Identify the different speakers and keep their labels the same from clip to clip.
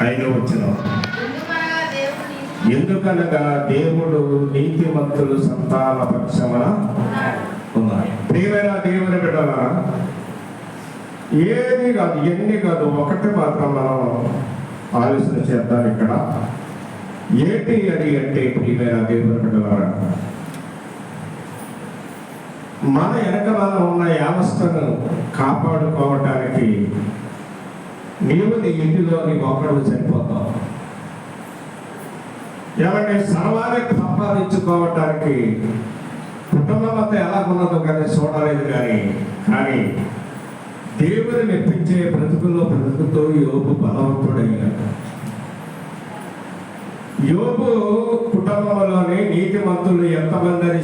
Speaker 1: 5వ వచనం, ఎందుకనగా దేవుడు నీతిమంతులు సంతాన పక్షమున ఉన్నాడు. ప్రియమైన దేవుని బిడ్డలారా, ఏది కాదు ఎన్ని కాదు ఒకటి మాత్రం మనం ఆలోచన చేద్దాం. ఇక్కడ ఏంటి అది అంటే ప్రియమైన దేవుని బిడ్డలారా, మన వెనకమాల ఉన్న వ్యవస్థను కాపాడుకోవటానికి నీవు నీ ఇంటిలో నీ ఒక్కడు సరిపోతావు. ఏమంటే సర్వానికి సంపాదించుకోవటానికి కుటుంబం అంతా ఎలా ఉన్నదో కానీ చూడలేదు. కానీ దేవుని మెప్పించే బ్రతుకుతో యోబు బలవంతుడయ్యాడు. యోబు కుటుంబంలోని నీతిమంతులు ఎంతమంది అని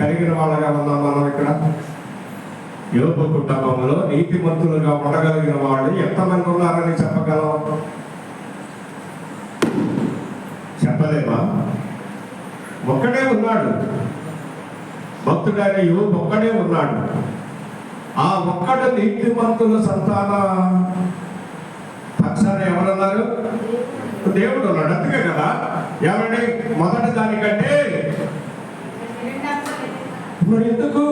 Speaker 1: కలిగిన వాళ్ళగా ఉన్నాం మనం ఇక్కడ. యోబు కుటుంబంలో నీతిమంతులుగా ఉండగలిగిన వాళ్ళు ఎంతమంది ఉన్నారని చెప్పగలం? చెప్పలేమా? ఒక్కడే ఉన్నాడు. భక్తుడైన యోబు ఒక్కడే ఉన్నాడు. ఆ ఒక్కడు నీతిమంతుల సంతాన పక్షాన ఎవరన్నారు? దేవుడు ఉన్నాడు. అందుకే కదా ఏమండి, మొదటి దానికంటే మరి ఎందుకు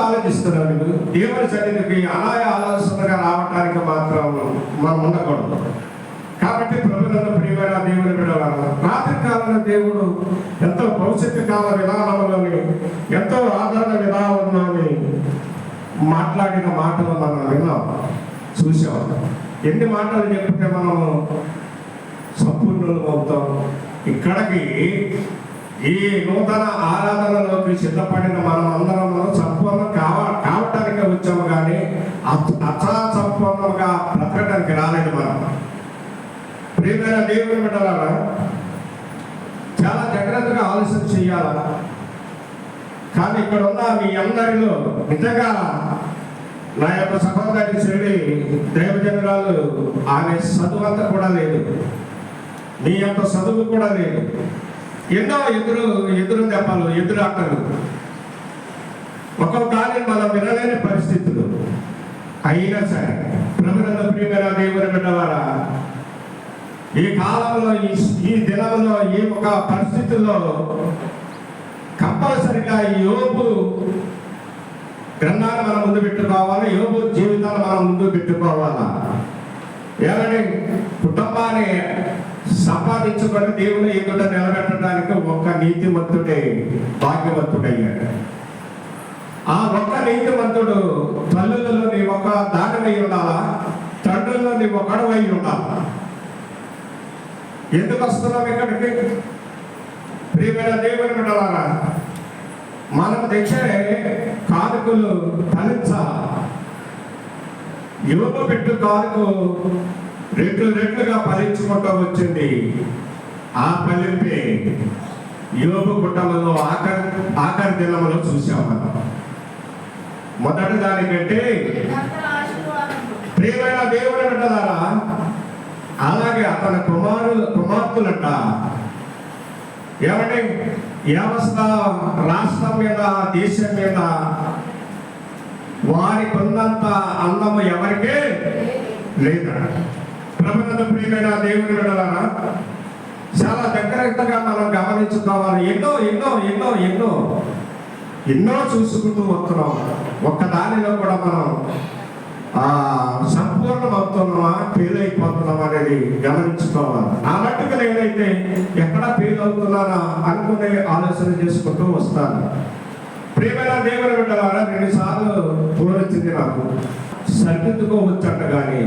Speaker 1: ఆలోచిస్తున్నాడు? దేవుని సన్నిధికి అనాయ ఆలోచనగా రావటానికి మాత్రం మనం ఉండకూడదు. కాబట్టి ప్రభుత్వ ప్రియమైన దేవుని బిడ్డలారా, రాత్రి కాలంలో దేవుడు ఎంతో భవిష్యత్తు కాల విధానంలోని ఎంతో ఆదరణ విధానంలోని మాట్లాడిన మాటలు మనం విన్నాం, చూసాం. ఎన్ని మాటలు చెప్తే మనము సంపూర్ణులు అవుతాం. ఇక్కడికి ఈ నూతన ఆరాధనలోకి సిద్ధపడిన మనం అందరం సంపూర్ణం కావటానికి వచ్చాము, కానీ సంపూర్ణంగా బ్రతకడానికి రాలేదు. మనం ప్రియమైన దేవుని బిడ్డలారా, చాలా జాగ్రత్తగా ఆలోచన చేయాల. కానీ ఇక్కడ ఉన్న మీ అందరిలో నిజంగా నా యొక్క సహోదరి చెల్లి దైవజనురాలు, ఆమె చదువు అంతా కూడా లేదు, నీ యొక్క చదువు కూడా లేదు. ఎన్నో ఎదురు దెబ్బలు, ఎదురాటలు, ఒక్కొక్కసారి మనం వినలేని పరిస్థితులు అయినా సరే ప్రభుత్వ ప్రియమైన దేవుని బిడ్డలారా, ఈ కాలంలో ఈ దినంలో ఈ ఒక పరిస్థితుల్లో కంపల్సరిగా ఈ యోబు గ్రంథాన్ని మనం ముందు పెట్టుకోవాలి. యోబు జీవితాన్ని మనం ముందు పెట్టుకోవాలా. ఏమని కుటుంబాన్ని సంపాదించుకొని దేవుని ఎదుట నిలబెట్టడానికి ఒక్క నీతిమంతుడే భాగ్యవంతుడయ్యాడు. ఆ ఒక్క నీతిమంతుడు తల్లులలో నీ ఒక దానివై ఉండాలా, తండ్రుల్లో నీ ఒకడవై ఉండాలా. ఎందుకు వస్తున్నాం ఇక్కడికి? ప్రియమైన దేవుని బిడ్డలారా, మనం తెచ్చే కానుకలు ఫలించాలి. యోబు పెట్టు కానుక రెట్లుగా ఫలించుకుంటూ వచ్చింది. ఆ ఫలింపే యోబు కుటుంబంలో ఆఖరి దినంలో చూసాం మనం. మొదటి దానికంటే ప్రియమైన దేవుని బిడ్డలారా, అలాగే అతని కుమార్తెలంట ఏమంటే వ్యవస్థ రాష్ట్రం మీద, దేశం మీద వారికి ఉన్నంత అందము ఎవరికే లేదా. ప్రభుత్వ ప్రియమైన దేవుని బిడ్డలారా, చాలా జాగ్రత్తగా మనం గమనించుకోవాలి. ఎన్నో చూసుకుంటూ వస్తున్నాం. ఒక్క దానిలో కూడా మనం సంపూర్ణం అవుతున్నామా, ఫెయిల్ అయిపోతున్నామా అనేది గమనించుకోవాలి. నా మట్టుకు నేనైతే ఎక్కడ ఫెయిల్ అవుతున్నానా అనుకునే ఆలోచన చేసుకుంటూ వస్తాను. ప్రియమైన దేవుని బిడ్డలారా, 2 సార్లు ఫోన్ వచ్చింది నాకు. సరిదిద్దుకోవచ్చంట, కానీ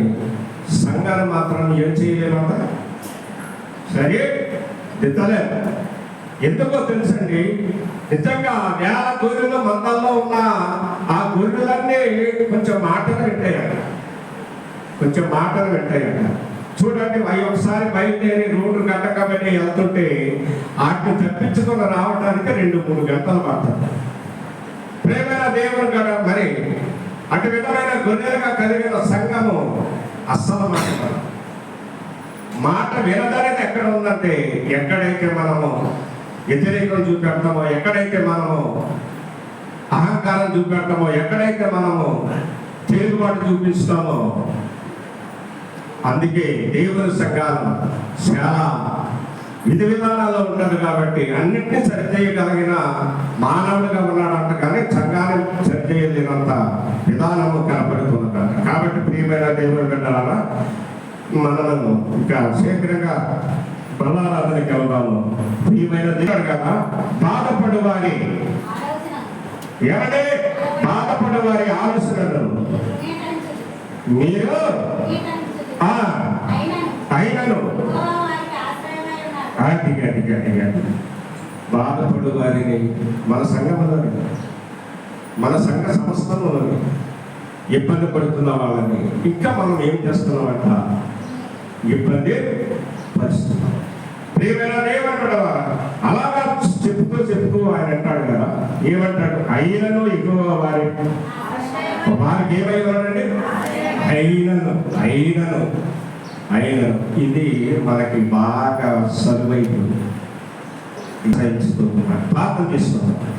Speaker 1: సంఘాలు మాత్రం ఏం చేయలేమంట. సరే దిద్దలేదు. ఎందుకో తెలుసండి, నిజంగా వేల గొర్రెలు మందల్లో ఉన్న ఆ గొర్రెలన్నీ కొంచెం మాటలు పెట్టాయంట. చూడండి, అవి ఒకసారి బయలుదేరి రోడ్డు గంటకబడి వెళ్తుంటే వాటిని తప్పించుకొని రావడానికి 2-3 గంటలు పడుతుంది. ప్రేమైన దేవుని గడ మరి అటు విధమైన గొర్రెలుగా కలిగిన సంఘము అస్సలు మాట వినదనేది ఎక్కడ ఉందంటే, ఎక్కడైతే మనము వ్యతిరేకం చూపెడతామో, ఎక్కడైతే మనము అహంకారం చూపెడతామో, ఎక్కడైతే మనము తిరుగుబాటు చూపిస్తామో అందుకే దేవుని సంఘాలు చాలా విధి విధానాల్లో ఉంటుంది కాబట్టి అన్నింటినీ సరిచేయగలిగిన మానవుడిగా ఉన్నాడంట, కానీ సంఘాన్ని సరిచేయలేనంత విధానము కనపడుతున్నదంట. కాబట్టి ప్రియమైన దేవుని బిడ్డలారా, మనము ఇంకా శీఘ్రంగా బలారాధనకి వెళ్దాము. ప్రియమైన దేవుడు కదా, బాధపడు వారి ఏమంటే బాధపడు వారి ఆలోచనలు మీరు అయినను బాధపడు వారిని మన సంఘంలోని మన సంఘ సంస్థలోని ఇబ్బంది పడుతున్న వాళ్ళని ఇంకా మనం ఏం చేస్తున్నామంట, ఇబ్బంది పరిస్తున్నాం. ప్రియమైన దేవుడు అలాగా చెప్తూ ఆయన అంటాడు కదా, ఏమంటాడు, అయినను ఎక్కువ వారికి ఏమైనాడండి, అయినను ఇది మనకి బాగా సరువైపోయింది. ప్రార్థన చేసుకుంటాం.